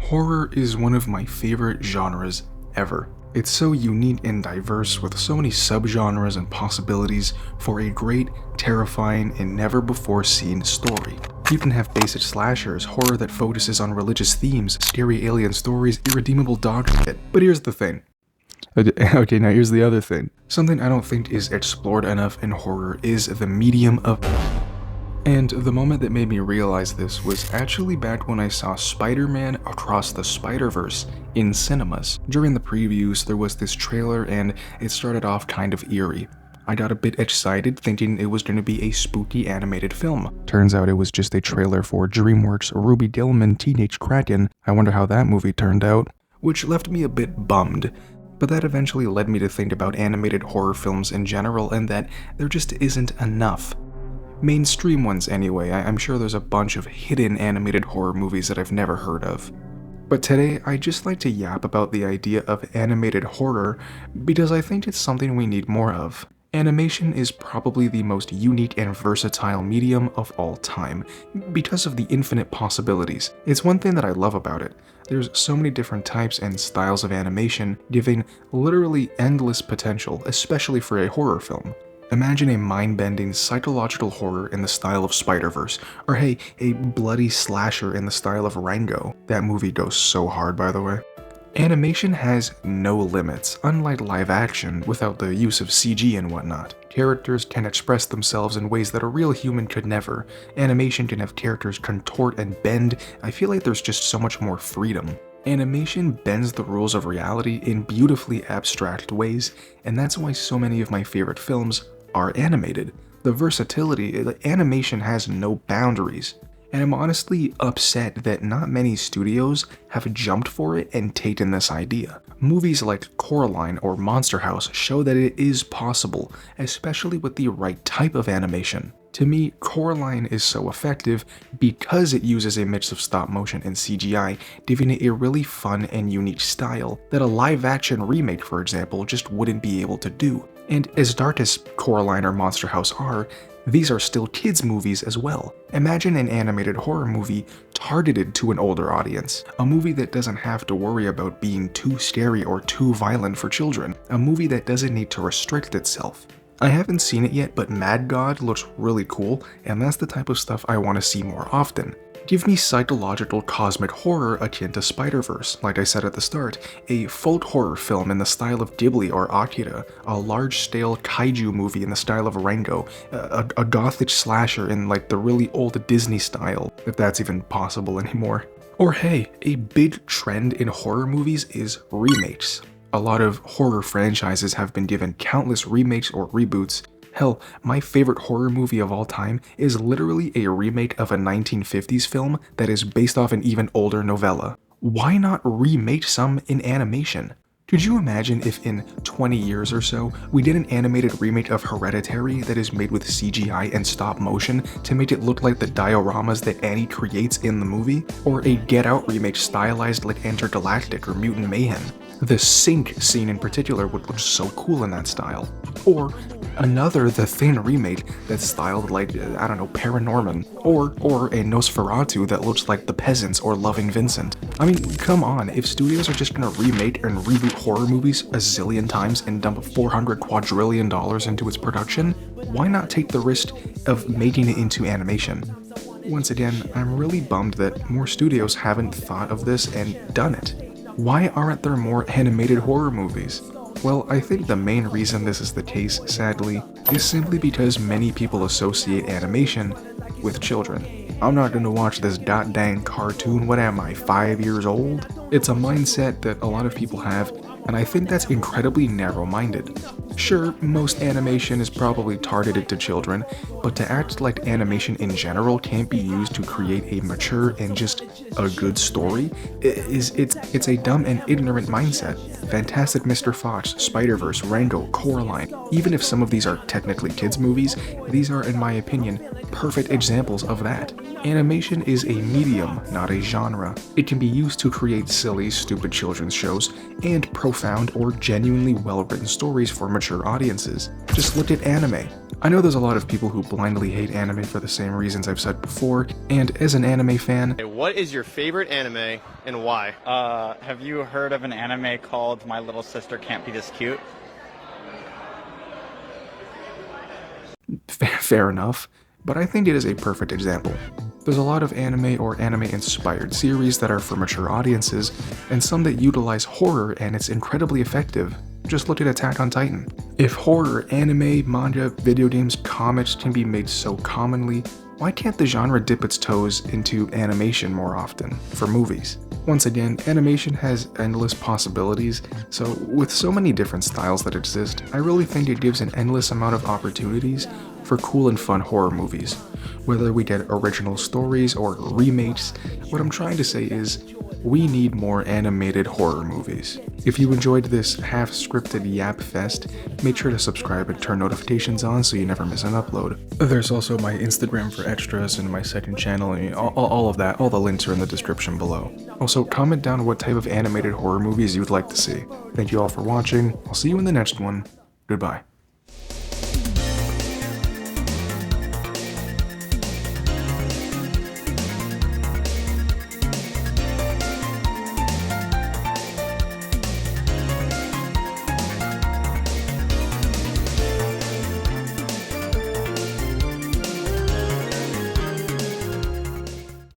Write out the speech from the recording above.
Horror is one of my favorite genres ever. It's so unique and diverse with so many subgenres and possibilities for a great, terrifying, and never-before-seen story. You can have basic slashers, horror that focuses on religious themes, scary alien stories, irredeemable dog shit. But here's the thing. Okay, now here's the other thing. Something I don't think is explored enough in horror is the medium of... And the moment that made me realize this was actually back when I saw Spider-Man Across the Spider-Verse in cinemas. During the previews, there was this trailer and it started off kind of eerie. I got a bit excited thinking it was going to be a spooky animated film. Turns out it was just a trailer for DreamWorks' Ruby Gillman Teenage Kraken. I wonder how that movie turned out. Which left me a bit bummed. But that eventually led me to think about animated horror films in general and that there just isn't enough. Mainstream ones anyway. I'm sure there's a bunch of hidden animated horror movies that I've never heard of. But today, I'd just like to yap about the idea of animated horror because I think it's something we need more of. Animation is probably the most unique and versatile medium of all time, because of the infinite possibilities. It's one thing that I love about it. There's so many different types and styles of animation, giving literally endless potential, especially for a horror film. Imagine a mind-bending psychological horror in the style of Spider-Verse, or hey, a bloody slasher in the style of Rango. That movie goes so hard, by the way. Animation has no limits, unlike live action, without the use of CG and whatnot. Characters can express themselves in ways that a real human could never. Animation can have characters contort and bend. I feel like there's just so much more freedom. Animation bends the rules of reality in beautifully abstract ways, and that's why so many of my favorite films are animated. The versatility, the animation has no boundaries. And I'm honestly upset that not many studios have jumped for it and taken this idea. Movies like Coraline or Monster House show that it is possible, especially with the right type of animation. To me, Coraline is so effective because it uses a mix of stop motion and CGI, giving it a really fun and unique style that a live-action remake, for example, just wouldn't be able to do. And as dark as Coraline or Monster House are, these are still kids' movies as well. Imagine an animated horror movie targeted to an older audience. A movie that doesn't have to worry about being too scary or too violent for children. A movie that doesn't need to restrict itself. I haven't seen it yet, but Mad God looks really cool, and that's the type of stuff I want to see more often. Give me psychological cosmic horror akin to Spider-Verse, like I said at the start, a folk horror film in the style of Ghibli or Akira, a large-scale kaiju movie in the style of Rango, a gothic slasher in like the really old Disney style, if that's even possible anymore. Or hey, a big trend in horror movies is remakes. A lot of horror franchises have been given countless remakes or reboots. Hell, my favorite horror movie of all time is literally a remake of a 1950s film that is based off an even older novella. Why not remake some in animation? Could you imagine if in 20 years or so, we did an animated remake of Hereditary that is made with CGI and stop motion to make it look like the dioramas that Annie creates in the movie? Or a Get Out remake stylized like Intergalactic or Mutant Mayhem? The sink scene in particular would look so cool in that style. Or another The Thing remake that's styled like, I don't know, Paranorman. Or a Nosferatu that looks like The Peasants or Loving Vincent. I mean, come on, if studios are just gonna remake and reboot horror movies a zillion times and dump $400 quadrillion into its production, why not take the risk of making it into animation? Once again, I'm really bummed that more studios haven't thought of this and done it. Why aren't there more animated horror movies? Well, I think the main reason this is the case, sadly, is simply because many people associate animation with children. I'm not gonna watch this dang cartoon, what am I, 5 years old? It's a mindset that a lot of people have, and I think that's incredibly narrow-minded. Sure, most animation is probably targeted to children, but to act like animation in general can't be used to create a mature and just a good story, it's a dumb and ignorant mindset. Fantastic Mr. Fox, Spider-Verse, Rango, Coraline, even if some of these are technically kids' movies, these are, in my opinion, perfect examples of that. Animation is a medium, not a genre. It can be used to create silly, stupid children's shows, and profound or genuinely well-written stories for mature mature audiences. Just look at anime. I know there's a lot of people who blindly hate anime for the same reasons I've said before, and as an anime fan, What is your favorite anime and why? Have you heard of an anime called My Little Sister Can't Be This Cute? fair enough, but I think it is a perfect example. There's a lot of anime or anime-inspired series that are for mature audiences, and some that utilize horror, and it's incredibly effective. Just look at Attack on Titan. If horror, anime, manga, video games, comics can be made so commonly, why can't the genre dip its toes into animation more often, for movies? Once again, animation has endless possibilities, so with so many different styles that exist, I really think it gives an endless amount of opportunities for cool and fun horror movies. Whether we get original stories or remakes, what I'm trying to say is, we need more animated horror movies. If you enjoyed this half-scripted yap fest, make sure to subscribe and turn notifications on so you never miss an upload. There's also my Instagram for extras and my second channel, and all of that, all the links are in the description below. Also, comment down what type of animated horror movies you would like to see. Thank you all for watching, I'll see you in the next one, goodbye.